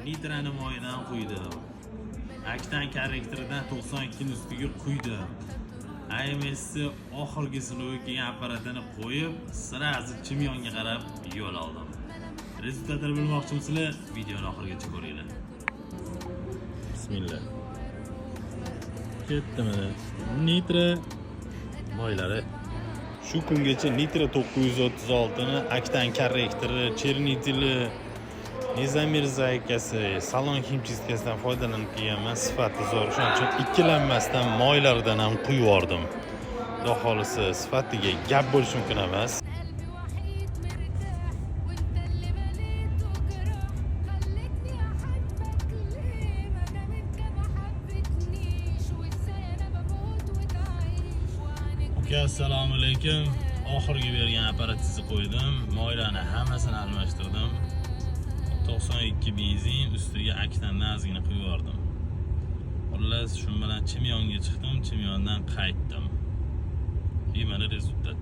litrani moyidan quydim. Aktan korrektoridan 92 ning ustiga quydim. IMS'ni oxirgi sinovga kelgan apparatini qo'yib, sirazi chimyonga qarab yo'l oldim. Rezultatlarni bilmoqchimisizlar? Videoni oxirigacha ko'ringlar. Bismillah. Ketdimi? Nitro moylari. Shu kungacha Nitro 936 ni Aktan korrektori, chernitili, Nizamir zaykasi, salon himchistkasidan foydalanib kelganman. Sifati zo'r. Shuning uchun ikkilanmasdan moylardan ham quyib yubordim. Xudo xolisa sifatiga gap bo'lishi mumkin emas. Assalomu alaykum. Oxirgi bergan apparatingizni qo'ydim. Moylarni hammasini almashtirdim. 92 benzin ustiga Aktandan ozgina quyib yubordim. Xullas, shu bilan chimyonga chiqdim, chimyondan qaytdim. Mana rezultat.